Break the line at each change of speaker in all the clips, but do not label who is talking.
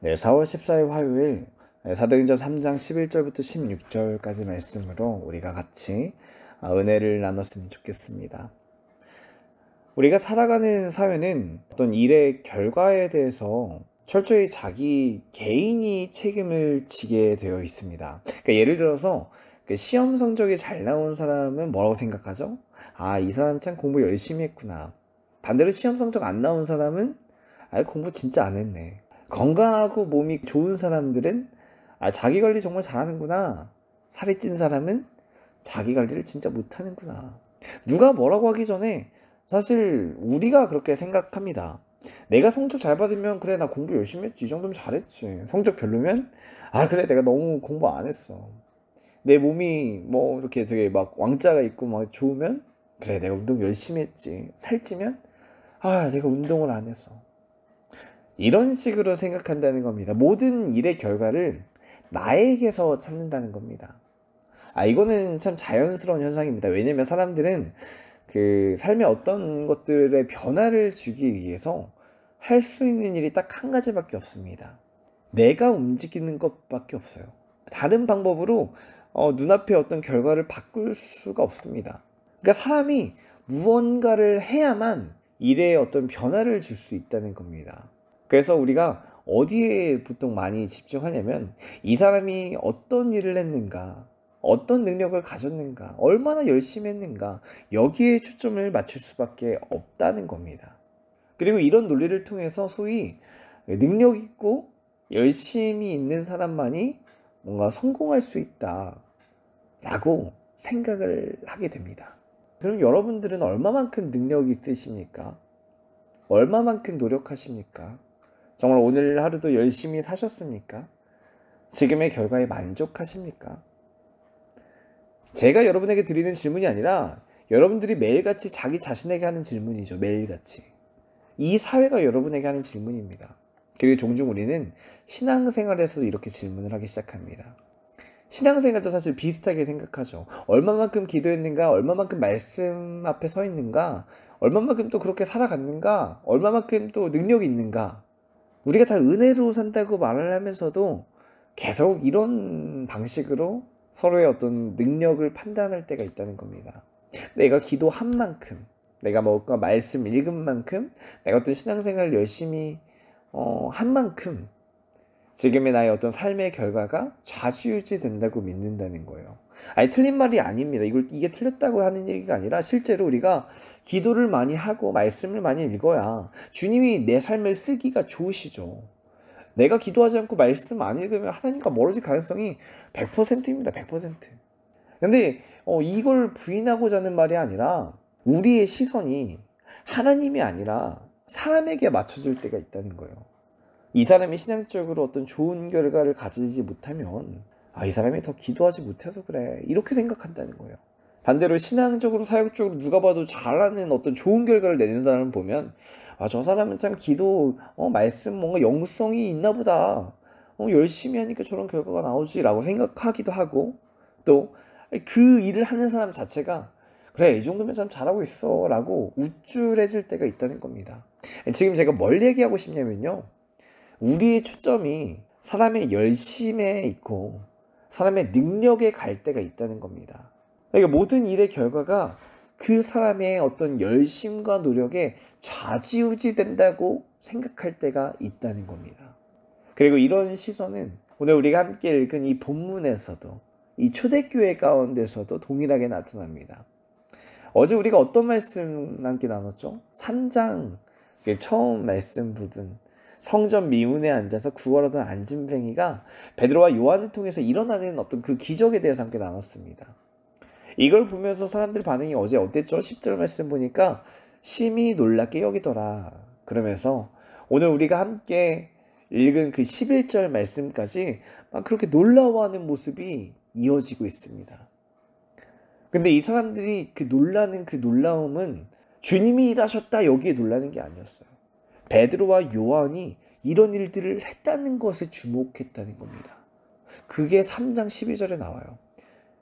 네, 4월 14일 화요일 사도행전 3장 11절부터 16절까지 말씀으로 우리가 같이 은혜를 나눴으면 좋겠습니다. 우리가 살아가는 사회는 어떤 일의 결과에 대해서 철저히 자기 개인이 책임을 지게 되어 있습니다. 그러니까 예를 들어서 시험 성적이 잘 나온 사람은 뭐라고 생각하죠? 아, 이 사람 참 공부 열심히 했구나. 반대로 시험 성적 안 나온 사람은 공부 진짜 안 했네. 건강하고 몸이 좋은 사람들은 자기 관리 정말 잘하는구나. 살이 찐 사람은 자기 관리를 진짜 못하는구나. 누가 뭐라고 하기 전에 사실 우리가 그렇게 생각합니다. 내가 성적 잘 받으면 그래, 나 공부 열심히 했지, 이 정도면 잘했지. 성적 별로면 그래, 내가 너무 공부 안 했어. 내 몸이 뭐 이렇게 되게 막 왕자가 있고 막 좋으면 그래, 내가 운동 열심히 했지. 살찌면 내가 운동을 안 했어. 이런 식으로 생각한다는 겁니다. 모든 일의 결과를 나에게서 찾는다는 겁니다. 이거는 참 자연스러운 현상입니다. 왜냐면 사람들은 그 삶의 어떤 것들의 변화를 주기 위해서 할 수 있는 일이 딱 한 가지밖에 없습니다. 내가 움직이는 것밖에 없어요. 다른 방법으로 눈앞에 어떤 결과를 바꿀 수가 없습니다. 그러니까 사람이 무언가를 해야만 일에 어떤 변화를 줄 수 있다는 겁니다. 그래서 우리가 어디에 보통 많이 집중하냐면 이 사람이 어떤 일을 했는가, 어떤 능력을 가졌는가, 얼마나 열심히 했는가, 여기에 초점을 맞출 수밖에 없다는 겁니다. 그리고 이런 논리를 통해서 소위 능력 있고 열심히 있는 사람만이 뭔가 성공할 수 있다라고 생각을 하게 됩니다. 그럼 여러분들은 얼마만큼 능력이 있으십니까? 얼마만큼 노력하십니까? 정말 오늘 하루도 열심히 사셨습니까? 지금의 결과에 만족하십니까? 제가 여러분에게 드리는 질문이 아니라 여러분들이 매일같이 자기 자신에게 하는 질문이죠. 매일같이. 이 사회가 여러분에게 하는 질문입니다. 그리고 종종 우리는 신앙생활에서도 이렇게 질문을 하기 시작합니다. 신앙생활도 사실 비슷하게 생각하죠. 얼마만큼 기도했는가, 얼마만큼 말씀 앞에 서 있는가, 얼마만큼 또 그렇게 살아갔는가, 얼마만큼 또 능력이 있는가. 우리가 다 은혜로 산다고 말을 하면서도 계속 이런 방식으로 서로의 어떤 능력을 판단할 때가 있다는 겁니다. 내가 기도한 만큼, 내가 뭔가 말씀 읽은 만큼, 내가 어떤 신앙생활을 열심히 한 만큼 지금의 나의 어떤 삶의 결과가 좌지우지 된다고 믿는다는 거예요. 틀린 말이 아닙니다. 이게 틀렸다고 하는 얘기가 아니라 실제로 우리가 기도를 많이 하고 말씀을 많이 읽어야 주님이 내 삶을 쓰기가 좋으시죠. 내가 기도하지 않고 말씀 안 읽으면 하나님과 멀어질 가능성이 100%입니다. 100%. 근데 이걸 부인하고자 하는 말이 아니라 우리의 시선이 하나님이 아니라 사람에게 맞춰질 때가 있다는 거예요. 이 사람이 신앙적으로 어떤 좋은 결과를 가지지 못하면 이 사람이 더 기도하지 못해서 그래, 이렇게 생각한다는 거예요. 반대로 신앙적으로 사역적으로 누가 봐도 잘하는 어떤 좋은 결과를 내는 사람을 보면 저 사람은 참 기도 말씀 뭔가 영성이 있나 보다, 열심히 하니까 저런 결과가 나오지 라고 생각하기도 하고, 또 그 일을 하는 사람 자체가 그래, 이 정도면 참 잘하고 있어 라고 우쭐해질 때가 있다는 겁니다. 지금 제가 뭘 얘기하고 싶냐면요, 우리의 초점이 사람의 열심에 있고 사람의 능력에 갈 때가 있다는 겁니다. 그러니까 모든 일의 결과가 그 사람의 어떤 열심과 노력에 좌지우지 된다고 생각할 때가 있다는 겁니다. 그리고 이런 시선은 오늘 우리가 함께 읽은 이 본문에서도, 이 초대교회 가운데서도 동일하게 나타납니다. 어제 우리가 어떤 말씀 함께 나눴죠? 3장 처음 말씀 부분, 성전 미문에 앉아서 구걸하던 안진뱅이가 베드로와 요한을 통해서 일어나는 어떤 그 기적에 대해서 함께 나눴습니다. 이걸 보면서 사람들 반응이 어제 어땠죠? 10절 말씀 보니까 심히 놀랍게 여기더라 그러면서 오늘 우리가 함께 읽은 그 11절 말씀까지 막 그렇게 놀라워하는 모습이 이어지고 있습니다. 근데 이 사람들이 그 놀라움은 주님이 일하셨다 여기에 놀라는 게 아니었어요. 베드로와 요한이 이런 일들을 했다는 것에 주목했다는 겁니다. 그게 3장 12절에 나와요.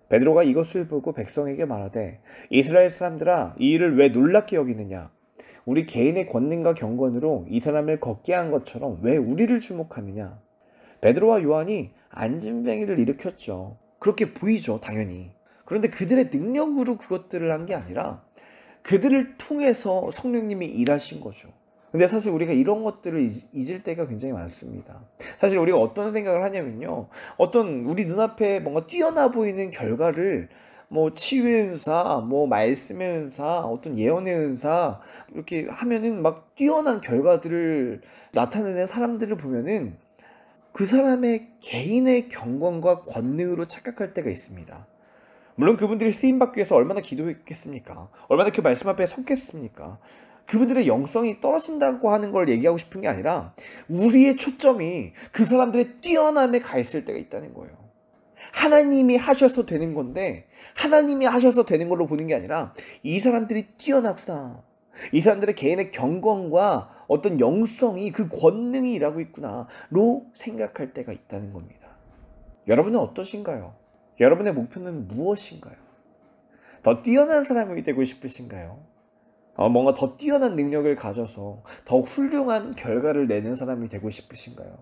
베드로가 이것을 보고 백성에게 말하되 이스라엘 사람들아, 이 일을 왜 놀랍게 여기느냐? 우리 개인의 권능과 경건으로 이 사람을 걷게 한 것처럼 왜 우리를 주목하느냐? 베드로와 요한이 안진뱅이를 일으켰죠. 그렇게 보이죠, 당연히. 그런데 그들의 능력으로 그것들을 한 게 아니라 그들을 통해서 성령님이 일하신 거죠. 근데 사실 우리가 이런 것들을 잊을 때가 굉장히 많습니다. 사실 우리가 어떤 생각을 하냐면요, 어떤 우리 눈앞에 뭔가 뛰어나 보이는 결과를 뭐 치유의 은사, 뭐 말씀의 은사, 어떤 예언의 은사 이렇게 하면은 막 뛰어난 결과들을 나타내는 사람들을 보면은 그 사람의 개인의 경건과 권능으로 착각할 때가 있습니다. 물론 그분들이 쓰임받기 위해서 얼마나 기도했겠습니까? 얼마나 그 말씀 앞에 섰겠습니까? 그분들의 영성이 떨어진다고 하는 걸 얘기하고 싶은 게 아니라 우리의 초점이 그 사람들의 뛰어남에 가 있을 때가 있다는 거예요. 하나님이 하셔서 되는 건데 하나님이 하셔서 되는 걸로 보는 게 아니라 이 사람들이 뛰어나구나. 이 사람들의 개인의 경건과 어떤 영성이 그 권능이 일하고 있구나로 생각할 때가 있다는 겁니다. 여러분은 어떠신가요? 여러분의 목표는 무엇인가요? 더 뛰어난 사람이 되고 싶으신가요? 뭔가 더 뛰어난 능력을 가져서 더 훌륭한 결과를 내는 사람이 되고 싶으신가요?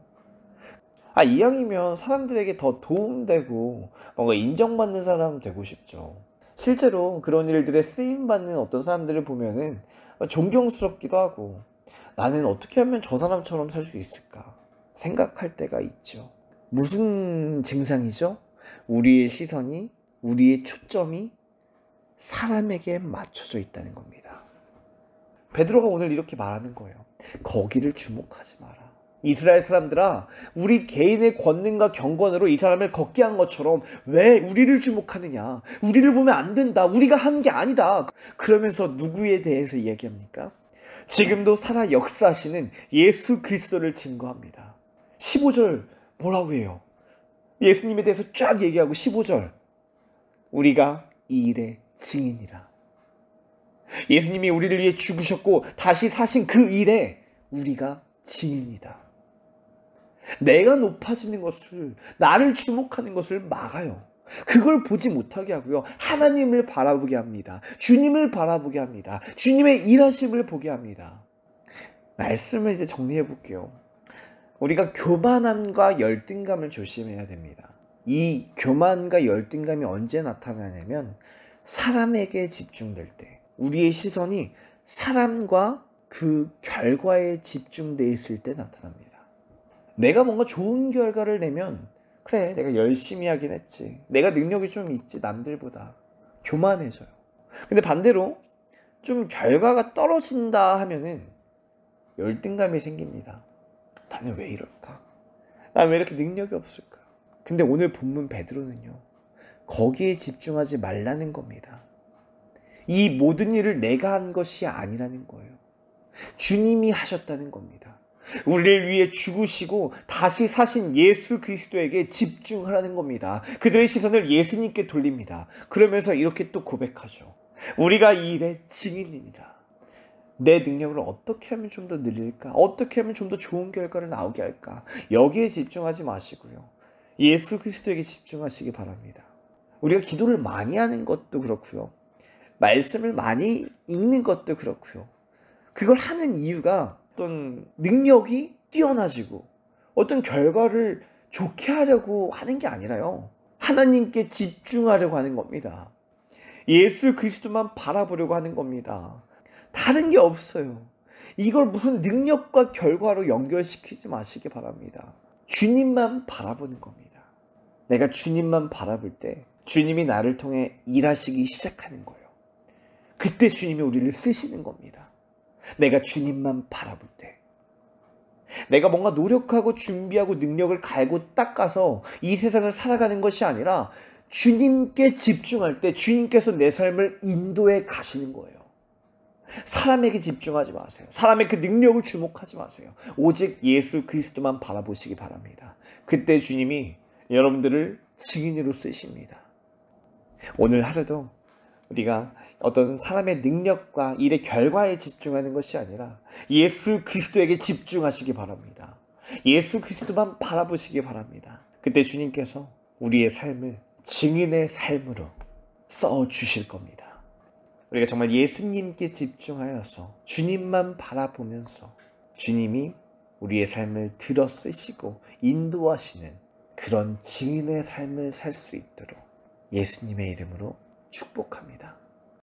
이왕이면 사람들에게 더 도움되고 뭔가 인정받는 사람 되고 싶죠. 실제로 그런 일들에 쓰임받는 어떤 사람들을 보면은 존경스럽기도 하고 나는 어떻게 하면 저 사람처럼 살 수 있을까 생각할 때가 있죠. 무슨 증상이죠? 우리의 시선이, 우리의 초점이 사람에게 맞춰져 있다는 겁니다. 베드로가 오늘 이렇게 말하는 거예요. 거기를 주목하지 마라. 이스라엘 사람들아, 우리 개인의 권능과 경건으로 이 사람을 걷게 한 것처럼 왜 우리를 주목하느냐? 우리를 보면 안 된다. 우리가 한 게 아니다. 그러면서 누구에 대해서 이야기합니까? 지금도 살아 역사하시는 예수 그리스도를 증거합니다. 15절 뭐라고 해요? 예수님에 대해서 쫙 얘기하고 15절 우리가 이 일의 증인이라. 예수님이 우리를 위해 죽으셨고 다시 사신 그 일에 우리가 증인이다. 내가 높아지는 것을, 나를 주목하는 것을 막아요. 그걸 보지 못하게 하고요. 하나님을 바라보게 합니다. 주님을 바라보게 합니다. 주님의 일하심을 보게 합니다. 말씀을 이제 정리해 볼게요. 우리가 교만함과 열등감을 조심해야 됩니다. 이 교만과 열등감이 언제 나타나냐면 사람에게 집중될 때, 우리의 시선이 사람과 그 결과에 집중되어 있을 때 나타납니다. 내가 뭔가 좋은 결과를 내면 그래, 내가 열심히 하긴 했지, 내가 능력이 좀 있지 남들보다, 교만해져요. 근데 반대로 좀 결과가 떨어진다 하면은 열등감이 생깁니다. 나는 왜 이럴까? 난 왜 이렇게 능력이 없을까? 근데 오늘 본문 베드로는요, 거기에 집중하지 말라는 겁니다. 이 모든 일을 내가 한 것이 아니라는 거예요. 주님이 하셨다는 겁니다. 우리를 위해 죽으시고 다시 사신 예수 그리스도에게 집중하라는 겁니다. 그들의 시선을 예수님께 돌립니다. 그러면서 이렇게 또 고백하죠. 우리가 이 일의 증인이니라. 내 능력을 어떻게 하면 좀 더 늘릴까? 어떻게 하면 좀 더 좋은 결과를 나오게 할까? 여기에 집중하지 마시고요, 예수 그리스도에게 집중하시기 바랍니다. 우리가 기도를 많이 하는 것도 그렇고요, 말씀을 많이 읽는 것도 그렇고요, 그걸 하는 이유가 어떤 능력이 뛰어나지고 어떤 결과를 좋게 하려고 하는 게 아니라요, 하나님께 집중하려고 하는 겁니다. 예수 그리스도만 바라보려고 하는 겁니다. 다른 게 없어요. 이걸 무슨 능력과 결과로 연결시키지 마시기 바랍니다. 주님만 바라보는 겁니다. 내가 주님만 바라볼 때 주님이 나를 통해 일하시기 시작하는 거예요. 그때 주님이 우리를 쓰시는 겁니다. 내가 주님만 바라볼 때, 내가 뭔가 노력하고 준비하고 능력을 갈고 닦아서 이 세상을 살아가는 것이 아니라 주님께 집중할 때 주님께서 내 삶을 인도해 가시는 거예요. 사람에게 집중하지 마세요. 사람의 그 능력을 주목하지 마세요. 오직 예수 그리스도만 바라보시기 바랍니다. 그때 주님이 여러분들을 증인으로 쓰십니다. 오늘 하루도 우리가 어떤 사람의 능력과 일의 결과에 집중하는 것이 아니라 예수 그리스도에게 집중하시기 바랍니다. 예수 그리스도만 바라보시기 바랍니다. 그때 주님께서 우리의 삶을 증인의 삶으로 써주실 겁니다. 우리가 정말 예수님께 집중하여서 주님만 바라보면서 주님이 우리의 삶을 들어 쓰시고 인도하시는 그런 증인의 삶을 살 수 있도록 예수님의 이름으로 축복합니다.